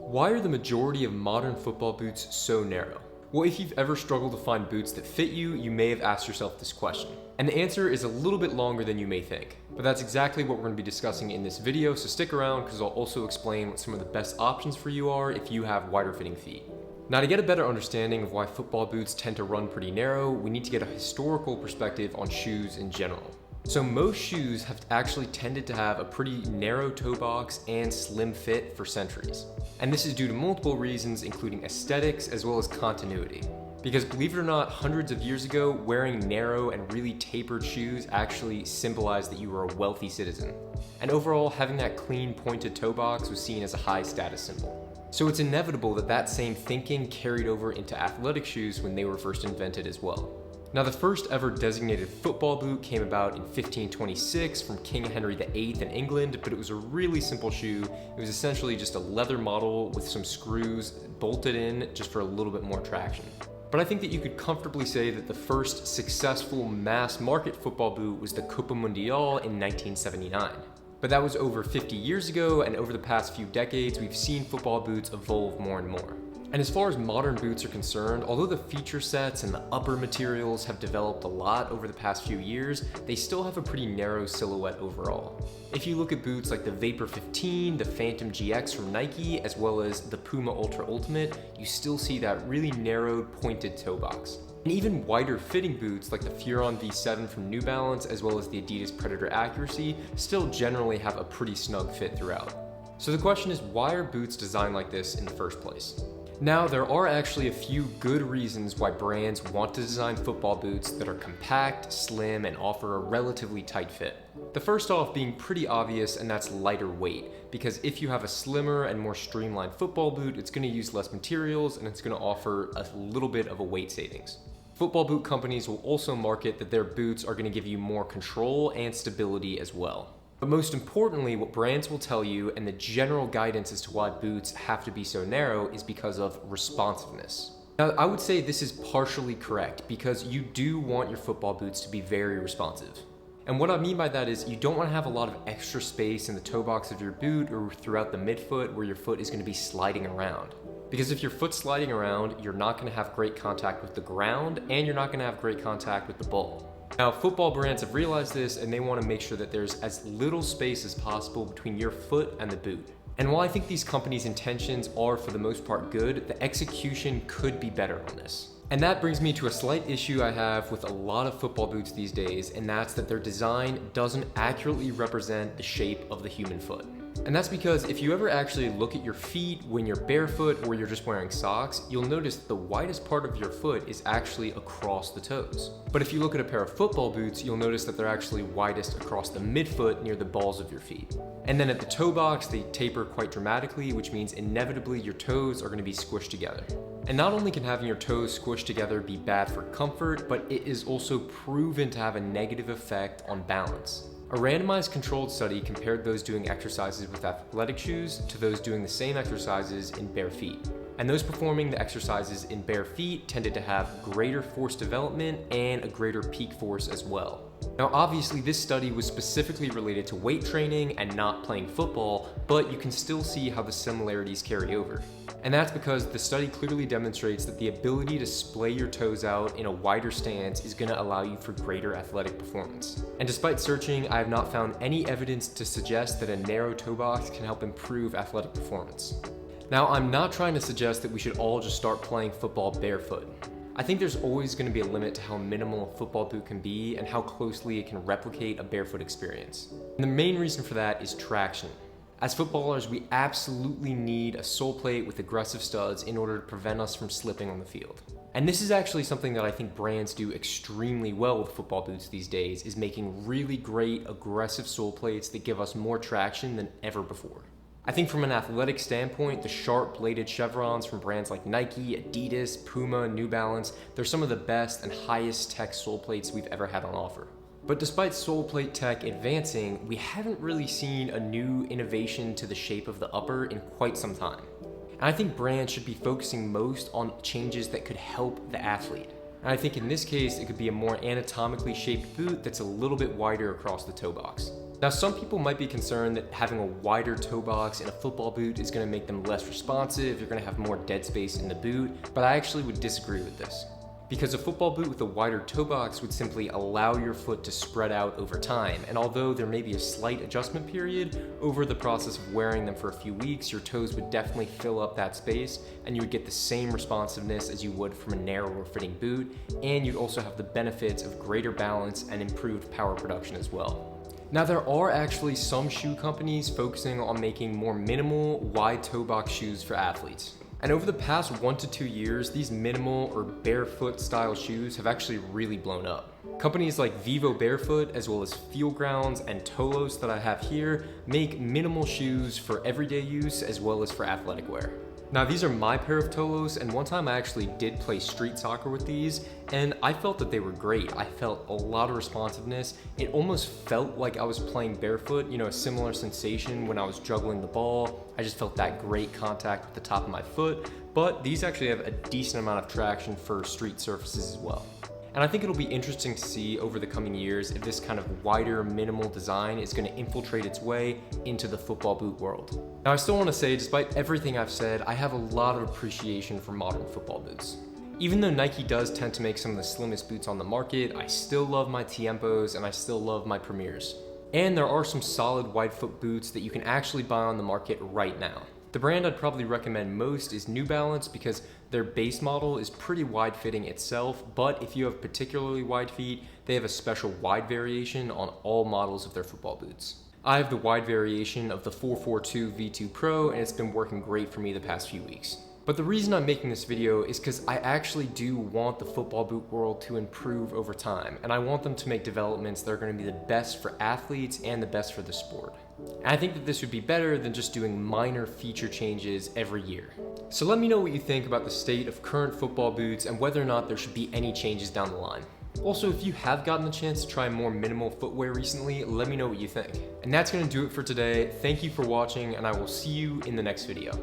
Why are the majority of modern football boots so narrow? Well, if you've ever struggled to find boots that fit you, you may have asked yourself this question. And the answer is a little bit longer than you may think. But that's exactly what we're going to be discussing in this video, so stick around because I'll also explain what some of the best options for you are if you have wider fitting feet. Now, to get a better understanding of why football boots tend to run pretty narrow, we need to get a historical perspective on shoes in general. So most shoes have actually tended to have a pretty narrow toe box and slim fit for centuries. And this is due to multiple reasons, including aesthetics as well as continuity. Because believe it or not, hundreds of years ago, wearing narrow and really tapered shoes actually symbolized that you were a wealthy citizen. And overall, having that clean pointed toe box was seen as a high status symbol. So it's inevitable that that same thinking carried over into athletic shoes when they were first invented as well. Now, the first ever designated football boot came about in 1526 from King Henry VIII in England, but it was a really simple shoe. It was essentially just a leather model with some screws bolted in just for a little bit more traction. But I think that you could comfortably say that the first successful mass market football boot was the Copa Mundial in 1979. But that was over 50 years ago, and over the past few decades, we've seen football boots evolve more and more. And as far as modern boots are concerned, although the feature sets and the upper materials have developed a lot over the past few years, they still have a pretty narrow silhouette overall. If you look at boots like the Vapor 15, the Phantom GX from Nike, as well as the Puma Ultra Ultimate, you still see that really narrowed, pointed toe box. And even wider fitting boots like the Furon V7 from New Balance, as well as the Adidas Predator Accuracy, still generally have a pretty snug fit throughout. So the question is, why are boots designed like this in the first place? Now, there are actually a few good reasons why brands want to design football boots that are compact, slim, and offer a relatively tight fit. The first off being pretty obvious, and that's lighter weight, because if you have a slimmer and more streamlined football boot, it's going to use less materials and it's going to offer a little bit of a weight savings. Football boot companies will also market that their boots are going to give you more control and stability as well. But most importantly, what brands will tell you, and the general guidance as to why boots have to be so narrow, is because of responsiveness. Now, I would say this is partially correct, because you do want your football boots to be very responsive. And what I mean by that is you don't want to have a lot of extra space in the toe box of your boot or throughout the midfoot where your foot is going to be sliding around. Because if your foot's sliding around, you're not going to have great contact with the ground, and you're not going to have great contact with the ball. Now, football brands have realized this, and they want to make sure that there's as little space as possible between your foot and the boot. And while I think these companies' intentions are for the most part good, the execution could be better on this. And that brings me to a slight issue I have with a lot of football boots these days, and that's that their design doesn't accurately represent the shape of the human foot. And that's because if you ever actually look at your feet when you're barefoot or you're just wearing socks, you'll notice the widest part of your foot is actually across the toes. But if you look at a pair of football boots, you'll notice that they're actually widest across the midfoot near the balls of your feet. And then at the toe box, they taper quite dramatically, which means inevitably your toes are going to be squished together. And not only can having your toes squished together be bad for comfort, but it is also proven to have a negative effect on balance. A randomized controlled study compared those doing exercises with athletic shoes to those doing the same exercises in bare feet. And those performing the exercises in bare feet tended to have greater force development and a greater peak force as well. Now, obviously, this study was specifically related to weight training and not playing football, but you can still see how the similarities carry over. And that's because the study clearly demonstrates that the ability to splay your toes out in a wider stance is going to allow you for greater athletic performance. And despite searching, I have not found any evidence to suggest that a narrow toe box can help improve athletic performance. Now, I'm not trying to suggest that we should all just start playing football barefoot. I think there's always going to be a limit to how minimal a football boot can be and how closely it can replicate a barefoot experience. And the main reason for that is traction. As footballers, we absolutely need a sole plate with aggressive studs in order to prevent us from slipping on the field. And this is actually something that I think brands do extremely well with football boots these days, is making really great aggressive sole plates that give us more traction than ever before. I think from an athletic standpoint, the sharp bladed chevrons from brands like Nike, Adidas, Puma, New Balance, they're some of the best and highest tech sole plates we've ever had on offer. But despite sole plate tech advancing, we haven't really seen a new innovation to the shape of the upper in quite some time. And I think brands should be focusing most on changes that could help the athlete. And I think in this case, it could be a more anatomically shaped boot that's a little bit wider across the toe box. Now, some people might be concerned that having a wider toe box in a football boot is going to make them less responsive, you're going to have more dead space in the boot, but I actually would disagree with this. Because a football boot with a wider toe box would simply allow your foot to spread out over time, and although there may be a slight adjustment period, over the process of wearing them for a few weeks, your toes would definitely fill up that space, and you would get the same responsiveness as you would from a narrower fitting boot, and you'd also have the benefits of greater balance and improved power production as well. Now, there are actually some shoe companies focusing on making more minimal, wide toe box shoes for athletes. And over the past 1 to 2 years, these minimal or barefoot style shoes have actually really blown up. Companies like Vivo Barefoot, as well as Fieldgrounds and Tolos that I have here, make minimal shoes for everyday use as well as for athletic wear. Now, these are my pair of Tolos, and one time I actually did play street soccer with these, and I felt that they were great. I felt a lot of responsiveness. It almost felt like I was playing barefoot, a similar sensation when I was juggling the ball. I just felt that great contact with the top of my foot, but these actually have a decent amount of traction for street surfaces as well. And I think it'll be interesting to see over the coming years if this kind of wider, minimal design is going to infiltrate its way into the football boot world. Now, I still want to say, despite everything I've said, I have a lot of appreciation for modern football boots. Even though Nike does tend to make some of the slimmest boots on the market, I still love my Tiempos and I still love my Premiers. And there are some solid wide foot boots that you can actually buy on the market right now. The brand I'd probably recommend most is New Balance because their base model is pretty wide fitting itself, but if you have particularly wide feet, they have a special wide variation on all models of their football boots. I have the wide variation of the 442 V2 Pro, and it's been working great for me the past few weeks. But the reason I'm making this video is because I actually do want the football boot world to improve over time, and I want them to make developments that are going to be the best for athletes and the best for the sport. And I think that this would be better than just doing minor feature changes every year. So let me know what you think about the state of current football boots and whether or not there should be any changes down the line. Also, if you have gotten the chance to try more minimal footwear recently, let me know what you think. And that's going to do it for today. Thank you for watching, and I will see you in the next video.